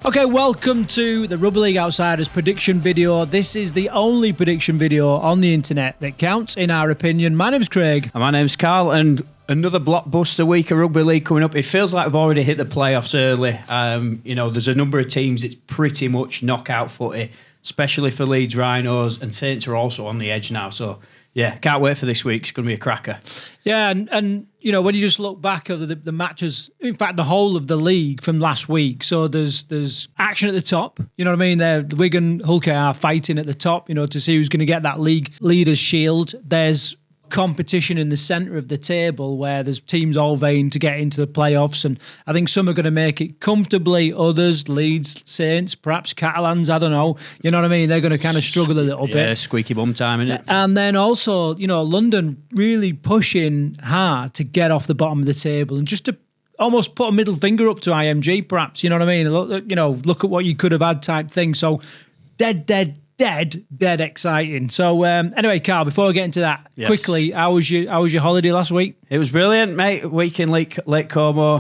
Okay, welcome to the Rugby League Outsiders prediction video. This is the only prediction video on the internet that counts, in our opinion. My name's Craig. And my name's Carl, and another blockbuster week of Rugby League coming up. It feels like we've already hit the playoffs early. There's a number of teams, it's pretty much knockout footy, especially for Leeds Rhinos, and Saints are also on the edge now. So, yeah, can't wait for this week. It's going to be a cracker. Yeah, and when you just look back over the matches, in fact, the whole of the league from last week, so there's action at the top, you know what I mean? The Wigan, Hull are fighting at the top, to see who's going to get that league leaders shield. There's competition in the centre of the table where there's teams all vying to get into the playoffs, and I think some are going to make it comfortably, others, Leeds, Saints, perhaps Catalans, I don't know, you know what I mean? They're going to kind of struggle a little bit. Yeah, squeaky bum time, isn't it? And then also, London really pushing hard to get off the bottom of the table and just to almost put a middle finger up to IMG, perhaps, you know what I mean? Look at what you could have had type thing. So dead exciting. So anyway, Carl, before we get into that, quickly, how was your holiday last week? It was brilliant, mate. Week in Lake Como,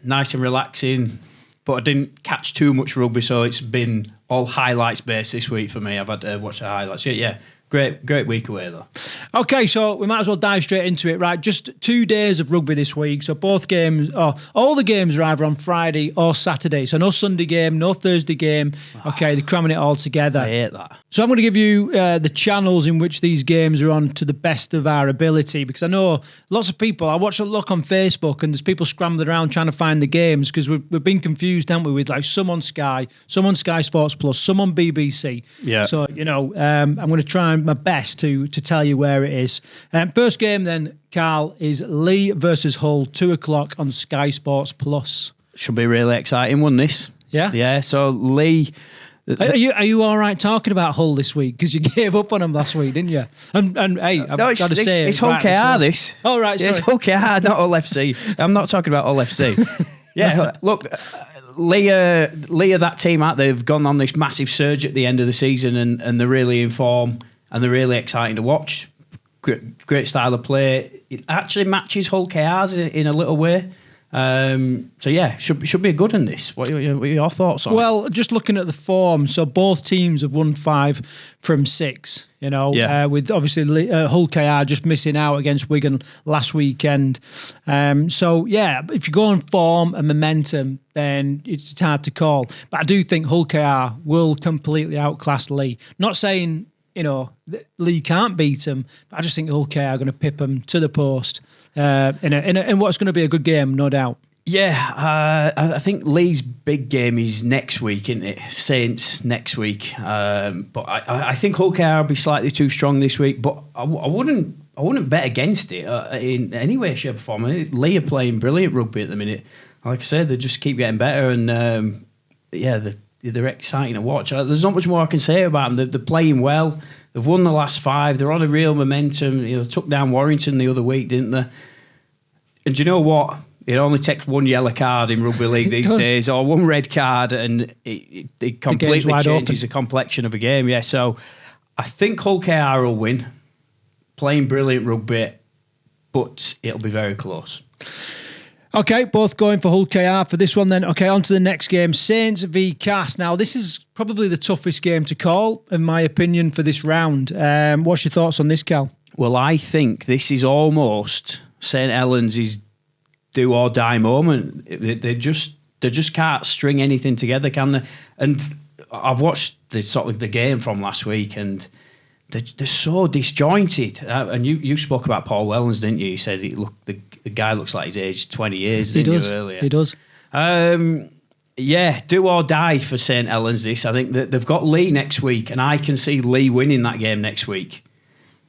nice and relaxing, but I didn't catch too much rugby, so it's been all highlights based this week for me. I've had to watch the highlights. Yeah. Great week away, though. Okay, so we might as well dive straight into it, right? Just 2 days of rugby this week. So both games, all the games are either on Friday or Saturday. So no Sunday game, no Thursday game. Okay, they're cramming it all together. I hate that. So I'm going to give you the channels in which these games are on to the best of our ability, because I know lots of people, I watch a look on Facebook and there's people scrambling around trying to find the games because we've been confused, haven't we, with like some on Sky Sports Plus, some on BBC. Yeah. So, I'm going to try my best to tell you where it is. First game then, Carl, is Leigh versus Hull, 2:00 on Sky Sports Plus. Should be really exciting, wouldn't this? Yeah. Yeah, so Leigh... Are you all right talking about Hull this week? Because you gave up on them last week, didn't you? And hey, I've got to say... It's Hull KR, this. Oh, right, sorry. It's Hull KR, not Hull FC. I'm not talking about Hull FC. Yeah, look... Leigh are that team out. They've gone on this massive surge at the end of the season, and they're really in form and they're really exciting to watch. Great style of play. It actually matches Hull KR's in a little way. So yeah, should be a good in this. What are your thoughts on it? Well, just looking at the form, so both teams have won 5 from 6. With obviously Hull KR just missing out against Wigan last weekend. So yeah, if you go on form and momentum, then it's hard to call. But I do think Hull KR will completely outclass Leigh. Not saying that Leigh can't beat them, but I just think Hull KR are going to pip them to the post in what's going to be a good game, no doubt. Yeah, I think Leigh's big game is next week, isn't it? Saints next week. But I think Hull KR will be slightly too strong this week. But I wouldn't bet against it in any way, shape, or form. Leigh are playing brilliant rugby at the minute. Like I said, they just keep getting better, and they're exciting to watch. There's not much more I can say about them. They're playing well. They've won the last 5. They're on a real momentum. They took down Warrington the other week, didn't they? And do you know what? It only takes one yellow card in rugby league these days, or one red card, and it completely changes the complexion of a game. Yeah, so I think Hull KR will win. Playing brilliant rugby, but it'll be very close. Okay, both going for Hull KR for this one then. Okay, on to the next game, Saints v Cas. Now, this is probably the toughest game to call, in my opinion, for this round. What's your thoughts on this, Cal? Well, I think this is almost St Helens' do or die moment. They just can't string anything together, can they? And I've watched the game from last week, and they're so disjointed. And you spoke about Paul Wellens, didn't you? You said the guy looks like he's aged 20 years. He does. Earlier. He does. Yeah, do or die for St Helens. This, I think that they've got Leigh next week, and I can see Leigh winning that game next week.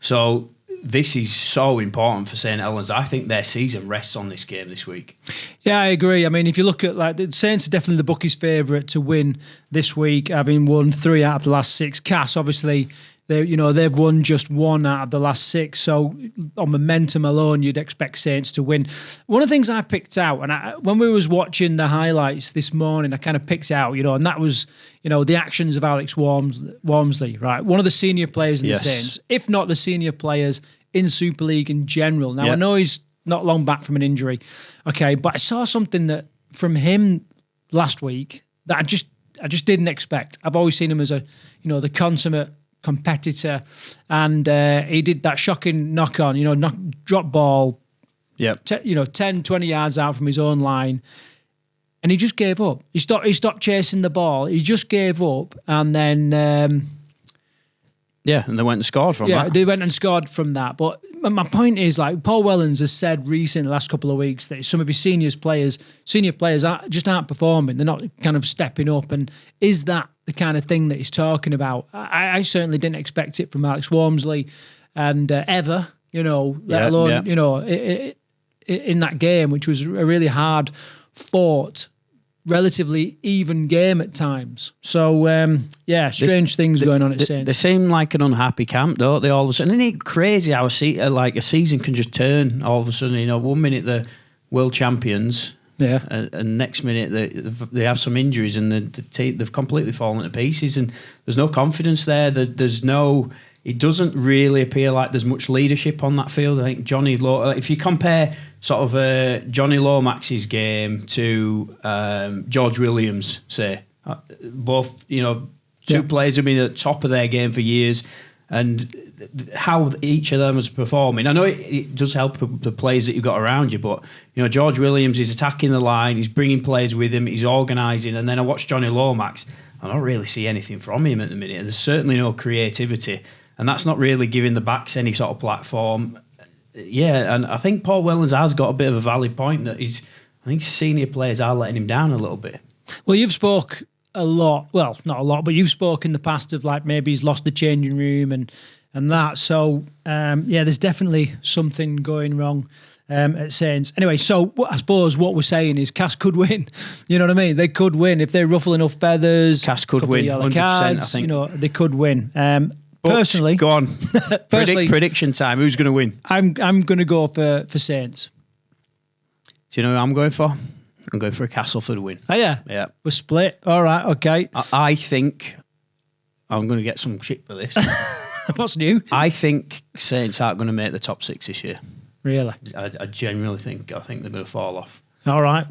So this is so important for St Helens. I think their season rests on this game this week. Yeah, I agree. I mean, if you look at the Saints are definitely the bookies' favourite to win this week, having won 3 out of the last 6. Cas, obviously, they've won just 1 out of the last 6. So on momentum alone, you'd expect Saints to win. One of the things I picked out, and when we was watching the highlights this morning, I kind of picked out, and that was, the actions of Alex Walmsley, right? One of the senior players in the Saints, if not the senior players in Super League in general. Now, I know he's not long back from an injury, okay, but I saw something that from him last week that I just didn't expect. I've always seen him as the consummate competitor, and he did that shocking knock on, drop ball, 10, 20 yards out from his own line, and he just gave up. He stopped chasing the ball. He just gave up, and then and they went and scored from that. Yeah, they went and scored from that. But my point is, like Paul Wellens has said recently, the last couple of weeks, that some of his senior players aren't performing. They're not kind of stepping up. And is that the kind of thing that he's talking about? I certainly didn't expect it from Alex Walmsley and ever, let alone, in that game, which was a really hard fought, relatively even game at times. So, strange things going on at Saints. They seem like an unhappy camp, don't they, all of a sudden? Isn't it crazy how a season can just turn all of a sudden? 1 minute they're world champions, and next minute they have some injuries and they've completely fallen to pieces, and there's no confidence there. It doesn't really appear like there's much leadership on that field. I think Johnny Lowe, if you compare sort of Johnny Lomax's game to George Williams, say, both, two players have been at the top of their game for years, and how each of them is performing. I know it does help the players that you've got around you, but, George Williams is attacking the line, he's bringing players with him, he's organising, and then I watch Johnny Lomax, I don't really see anything from him at the minute. There's certainly no creativity, and that's not really giving the backs any sort of platform. Yeah, and I think Paul Wellens has got a bit of a valid point that I think senior players are letting him down a little bit. Well, you've spoke a lot, well, not a lot, but you've spoke in the past of like maybe he's lost the changing room and that. So, there's definitely something going wrong at Saints. Anyway, so I suppose what we're saying is Cass could win. You know what I mean? They could win if they ruffle enough feathers. Cass could win, 100%, cards, I think. They could win. Personally, go on. Prediction time. Who's going to win? I'm going to go for Saints. Do you know who I'm going for? I'm going for a Castleford win. Oh yeah, yeah. We're split. All right, okay. I think I'm going to get some shit for this. What's new? I think Saints aren't going to make the top 6 this year. Really? I genuinely think. I think they're going to fall off. All right.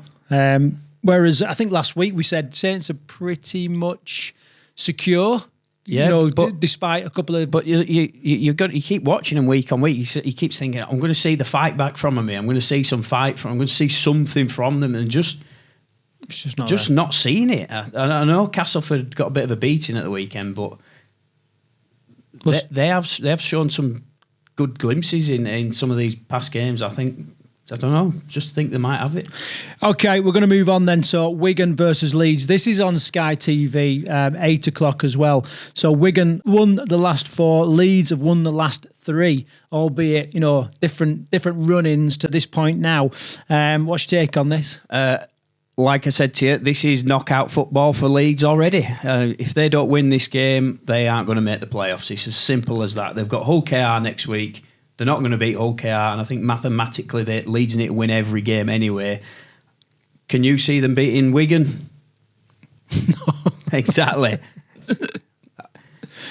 Whereas I think last week we said Saints are pretty much secure. Yeah, despite a couple of... But you keep watching him week on week. He keeps thinking, I'm going to see the fight back from him. I'm going to see some fight from. I'm going to see something from them, and it's just not seeing it. I know Castleford got a bit of a beating at the weekend, but they have shown some good glimpses in some of these past games. I don't know. Just think they might have it. Okay, we're going to move on then. So Wigan versus Leeds. This is on Sky TV, 8 o'clock as well. So Wigan won the last 4. Leeds have won the last 3, albeit, different run-ins to this point now. What's your take on this? Like I said to you, this is knockout football for Leeds already. If they don't win this game, they aren't going to make the playoffs. It's as simple as that. They've got Hull KR next week. They're not going to beat Hull KR, and I think mathematically Leeds need to win every game anyway. Can you see them beating Wigan? No. Exactly.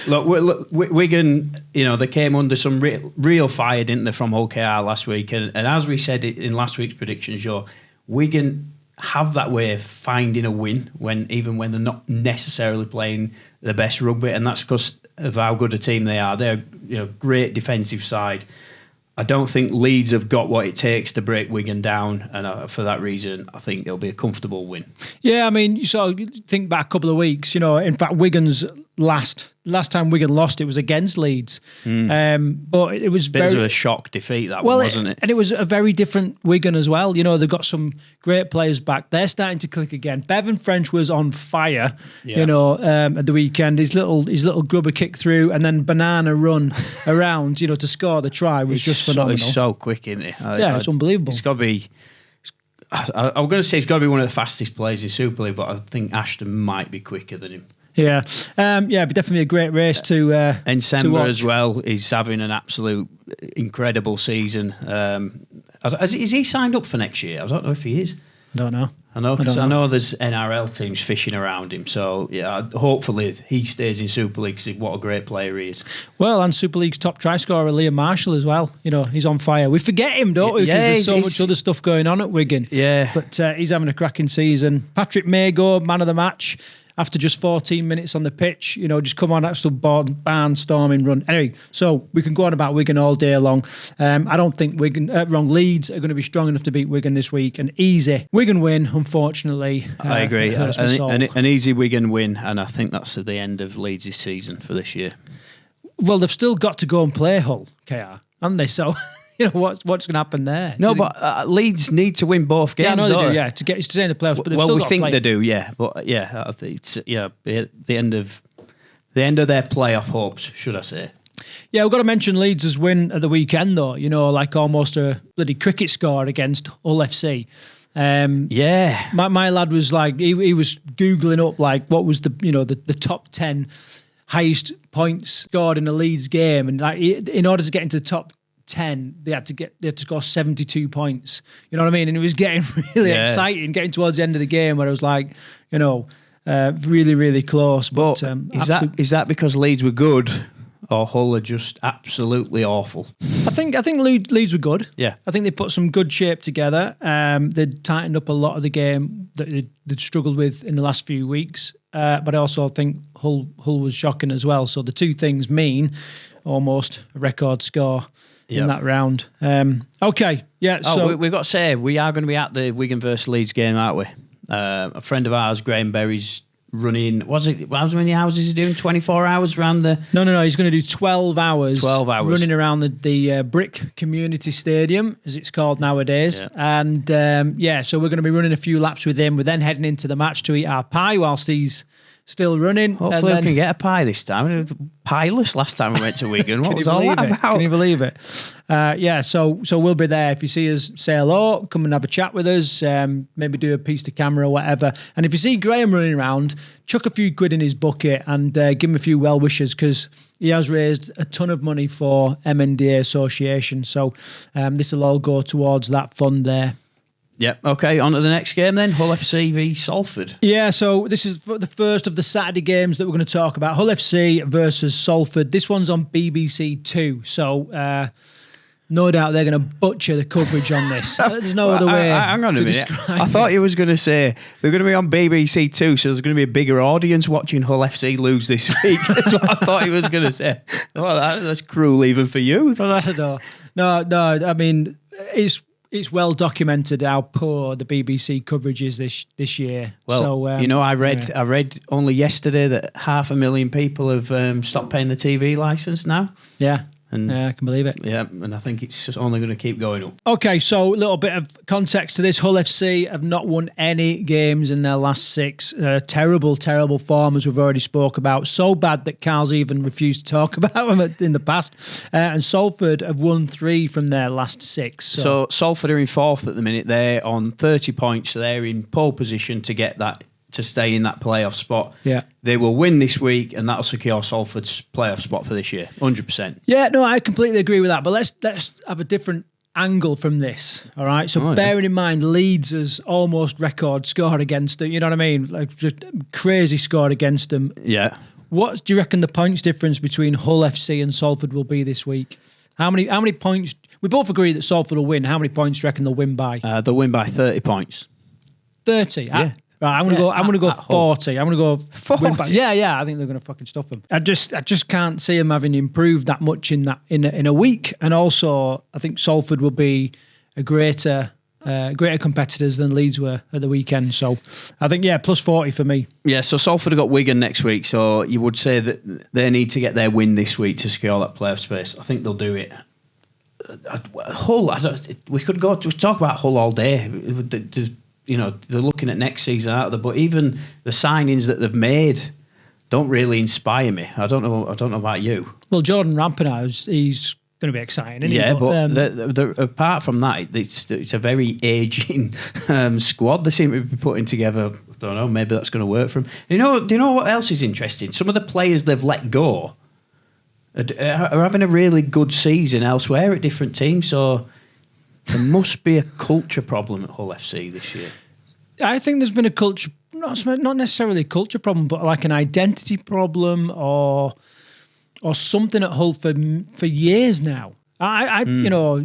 Look, Wigan, they came under some real fire, didn't they, from Hull KR last week? And as we said in last week's prediction show, Wigan have that way of finding a win even when they're not necessarily playing the best rugby, and that's because of how good a team they are. They're great defensive side. I don't think Leeds have got what it takes to break Wigan down, and for that reason, I think it'll be a comfortable win. Yeah, I mean, so think back a couple of weeks. In fact, Wigan's last time Wigan lost, it was against Leeds. But it was bit of a shock defeat, wasn't it? And it was a very different Wigan as well. They've got some great players back. They're starting to click again. Bevan French was on fire, at the weekend. His little grubber kick through and then banana run around, to score the try was just phenomenal. He's so quick, isn't he? It's unbelievable. It's got to be... I'm going to say he's got to be one of the fastest players in Super League, but I think Ashton might be quicker than him. Yeah, but definitely a great race to and to watch. as well. He's having an absolute incredible season. Is he signed up for next year? I don't know if he is. don't know. I know, because I know there's NRL teams fishing around him. So, yeah, hopefully he stays in Super League because what a great player he is. Well, and Super League's top try scorer, Liam Marshall, as well. You know, he's on fire. We forget him, don't we? Because there's so much other stuff going on at Wigan. Yeah. But he's having a cracking season. Patrick Maygo, man of the match. After just 14 minutes on the pitch, you know, just come on, that's the barnstorming run. Anyway, so we can go on about Wigan all day long. I don't think Leeds are going to be strong enough to beat Wigan this week. An easy Wigan win, unfortunately. I agree. An easy Wigan win, and I think that's the end of Leeds' season for this year. Well, they've still got to go and play Hull, KR, haven't they? So... You know, what's going to happen there? No, but Leeds need to win both games. Yeah, I know they do, yeah, to stay in the playoffs. But well, we think they do, yeah. But yeah, it's the end of their playoff hopes, should I say? Yeah, we've got to mention Leeds' win at the weekend, though. You know, like almost a bloody cricket score against Hull FC. Yeah, my lad was like, he was googling up like what was the top 10 highest points scored in a Leeds game, and like in order to get into the top 10, they had to score 72 points. You know what I mean? And it was getting really exciting, getting towards the end of the game where it was like, you know, really, really close. But is that because Leeds were good, or Hull are just absolutely awful? I think Leeds were good. Yeah, I think they put some good shape together. They'd tightened up a lot of the game that they'd struggled with in the last few weeks. But I also think Hull was shocking as well. So the two things mean almost a record score in that round. Okay, yeah. So we've got to say, we are going to be at the Wigan versus Leeds game, aren't we? A friend of ours, Graham Berry's running, how many hours is he doing? 24 hours around the... No, he's going to do 12 hours. 12 hours. Running around the Brick Community Stadium, as it's called nowadays. Yeah. And so we're going to be running a few laps with him. We're then heading into the match to eat our pie whilst he's still running. Hopefully we can get a pie this time. We were pieless last time we went to Wigan. What was all that about? Can you believe it? So we'll be there. If you see us, say hello, come and have a chat with us, maybe do a piece to camera or whatever. And if you see Graham running around, chuck a few quid in his bucket and give him a few well wishes, because he has raised a ton of money for MNDA Association. So this will all go towards that fund there. Yep. Okay, on to the next game then. Hull FC v Salford. Yeah, so this is the first of the Saturday games that we're going to talk about. Hull FC versus Salford. This one's on BBC Two, so no doubt they're going to butcher the coverage on this. There's no other way hang on a minute. Describe I thought you was going to say they're going to be on BBC Two, so there's going to be a bigger audience watching Hull FC lose this week. That's what I thought he was going to say. Well, that's cruel even for you. No, I mean, it's well documented how poor the BBC coverage is this year. Well, so, I read only yesterday that 500,000 people have stopped paying the TV licence now. Yeah. I can believe it. Yeah, and I think it's just only going to keep going up. Okay, so a little bit of context to this. Hull FC have not won any games in their last 6. Terrible form, as we've already spoke about. So bad that Carl's even refused to talk about them in the past. And Salford have won 3 from their last 6. So Salford are in 4th at the minute. They're on 30 points, so they're in pole position to get that, to stay in that playoff spot. Yeah. They will win this week, and that'll secure Salford's playoff spot for this year, 100%. Yeah, no, I completely agree with that. But let's have a different angle from this, all right? So bearing in mind, Leeds has almost record score against them, you know what I mean? Like, just crazy score against them. Yeah. What do you reckon the points difference between Hull FC and Salford will be this week? How many points? We both agree that Salford will win. How many points do you reckon they'll win by? They'll win by 30 points. 30? Yeah. Right, I'm gonna go 40. I'm gonna go 40. Yeah. I think they're gonna fucking stuff them. I just can't see them having improved that much in a week. And also, I think Salford will be a greater competitors than Leeds were at the weekend. So I think plus 40 for me. Yeah. So Salford have got Wigan next week. So you would say that they need to get their win this week to secure that playoff space. I think they'll do it. Hull. We could go to talk about Hull all day. They're looking at next season out there, but even the signings that they've made don't really inspire me. I don't know about you. Well, Jordan Rampenou, he's going to be exciting, isn't he? Yeah, but apart from that, it's a very aging squad they seem to be putting together. I don't know, maybe that's going to work for them. Do you know what else is interesting? Some of the players they've let go are having a really good season elsewhere at different teams, so... There must be a culture problem at Hull FC this year. I think there's been a culture, not necessarily a culture problem, but like an identity problem or something at Hull for years now. You know,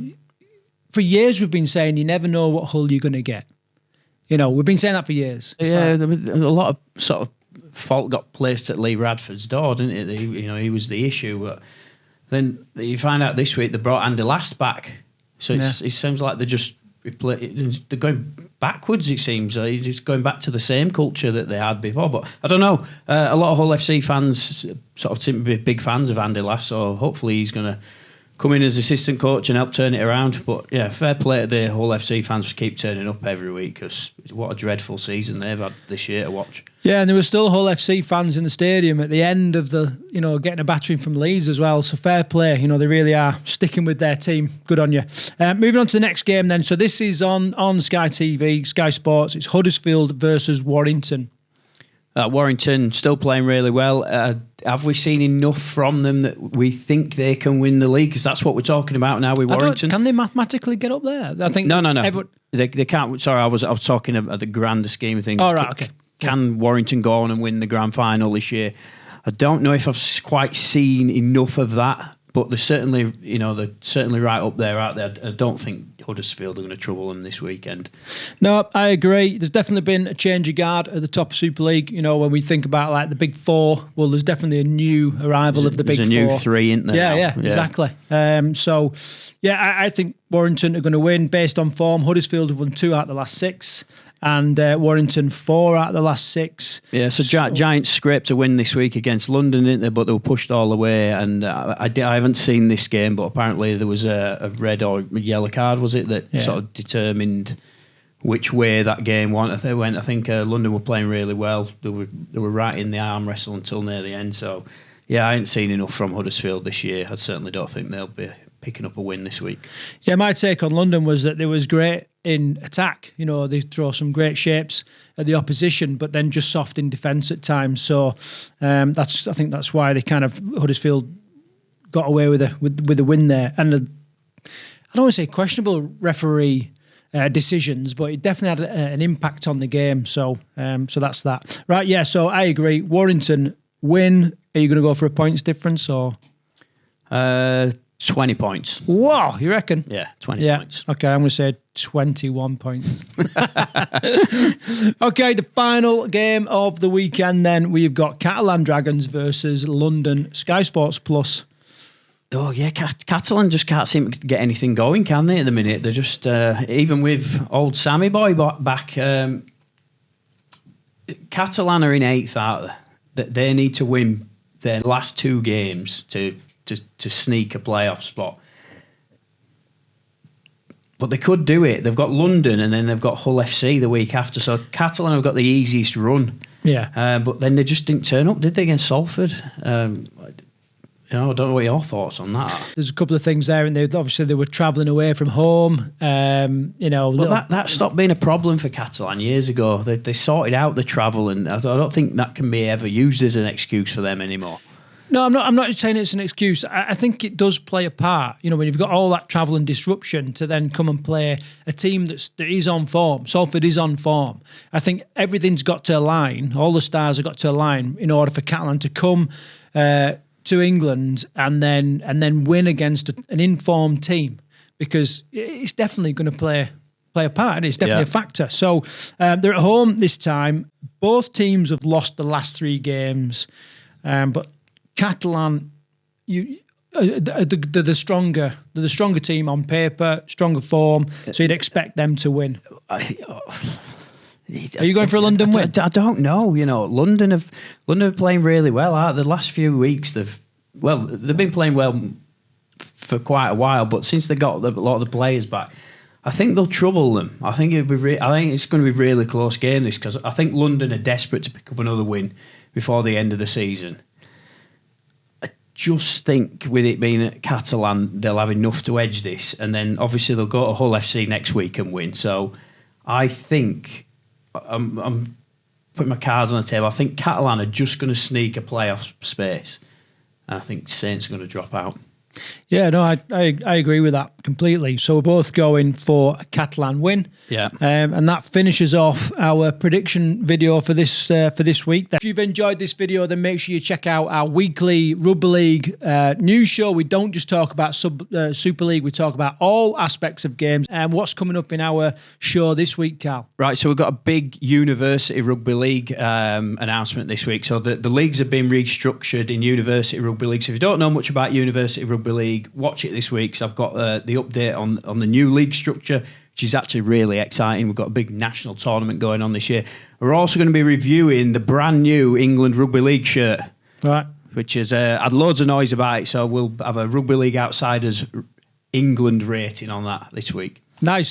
for years we've been saying you never know what Hull you're going to get. You know, we've been saying that for years. Yeah, there was a lot of sort of fault got placed at Leigh Radford's door, didn't it? He was the issue. But then you find out this week they brought Andy Last back. So it seems like they're going backwards, it seems. It's going back to the same culture that they had before. But I don't know. A lot of Hull FC fans sort of seem to be big fans of Andy Last, so hopefully he's going to come in as assistant coach and help turn it around. But yeah, fair play to the Hull FC fans for keep turning up every week, because what a dreadful season they've had this year to watch. Yeah, and there were still Hull FC fans in the stadium at the end of the, getting a battering from Leeds as well. So fair play, they really are sticking with their team. Good on you. Moving on to the next game then. So this is on Sky TV, Sky Sports. It's Huddersfield versus Warrington. Warrington still playing really well. Have we seen enough from them that we think they can win the league? Because that's what we're talking about now with Warrington. Can they mathematically get up there? I think no. They can't. Sorry, I was talking about the grander scheme of things. Oh, right, okay. Can Warrington go on and win the grand final this year? I don't know if I've quite seen enough of that, but they're certainly right up there, aren't they? I don't think Huddersfield are going to trouble them this weekend. No, I agree. There's definitely been a change of guard at the top of Super League. When we think about like the big four, well, there's definitely a new arrival of the big four. There's a new three, isn't there? Yeah, exactly. I think Warrington are going to win based on form. Huddersfield have won 2 out of the last 6. And Warrington 4 out of the last 6. Yeah, so Giants scraped a win this week against London, didn't they? But they were pushed all the way. And I haven't seen this game, but apparently there was a red or yellow card, was it, that sort of determined which way that game went. I think London were playing really well. They were right in the arm wrestle until near the end. So, yeah, I ain't seen enough from Huddersfield this year. I certainly don't think they'll be picking up a win this week. Yeah, my take on London was that they was great in attack. They throw some great shapes at the opposition, but then just soft in defence at times. So I think that's why they kind of Huddersfield got away with a win there. And I don't want to say questionable referee decisions, but it definitely had an impact on the game. So that's that. Right? Yeah. So I agree. Warrington win. Are you going to go for a points difference or? 20 points. Whoa, you reckon? Yeah, 20 points. Okay, I'm going to say 21 points. Okay, the final game of the weekend then, we've got Catalan Dragons versus London Sky Sports Plus. Oh, yeah, Catalan just can't seem to get anything going, can they, at the minute? They're just, even with old Sammy Boy back, Catalan are in 8th, aren't they? They need to win their last 2 games to sneak a playoff spot. But they could do it. They've got London and then they've got Hull FC the week after. So Catalan have got the easiest run. Yeah. But then they just didn't turn up, did they, against Salford? I don't know what your thoughts on that. There's a couple of things there, and they were travelling away from home. But that stopped being a problem for Catalan years ago. They sorted out the travel, and I don't think that can be ever used as an excuse for them anymore. No, I'm not saying it's an excuse. I think it does play a part. When you've got all that travel and disruption to then come and play a team that is on form. Salford is on form. I think everything's got to align. All the stars have got to align in order for Catalan to come to England and then win against an informed team, because it's definitely going to play a part, and it's definitely a factor. So they're at home this time. Both teams have lost the last 3 games, but Catalan, they're the stronger team on paper, stronger form, so you'd expect them to win. Are you going for a London win? I don't know. London are playing really well. The last few weeks they've been playing well for quite a while, but since they got a lot of the players back, I think they'll trouble them. I think it's going to be a really close game, this, because I think London are desperate to pick up another win before the end of the season. Just think with it being at Catalan, they'll have enough to edge this, and then obviously they'll go to Hull FC next week and win. So I think I'm putting my cards on the table. I think Catalan are just going to sneak a playoff space, and I think Saints are going to drop out. Yeah, no, I agree with that completely. So we're both going for a Catalan win. Yeah. And that finishes off our prediction video for this week. If you've enjoyed this video, then make sure you check out our weekly Rugby League news show. We don't just talk about Super League, we talk about all aspects of games. And what's coming up in our show this week, Carl? Right, so we've got a big University Rugby League announcement this week. So the leagues have been restructured in University Rugby League. So if you don't know much about University Rugby League, watch it this week. So I've got the update on the new league structure, which is actually really exciting. We've got a big national tournament going on this year. We're also going to be reviewing the brand new England Rugby League shirt, right? Which has had loads of noise about it. So we'll have a Rugby League Outsiders England rating on that this week. Nice.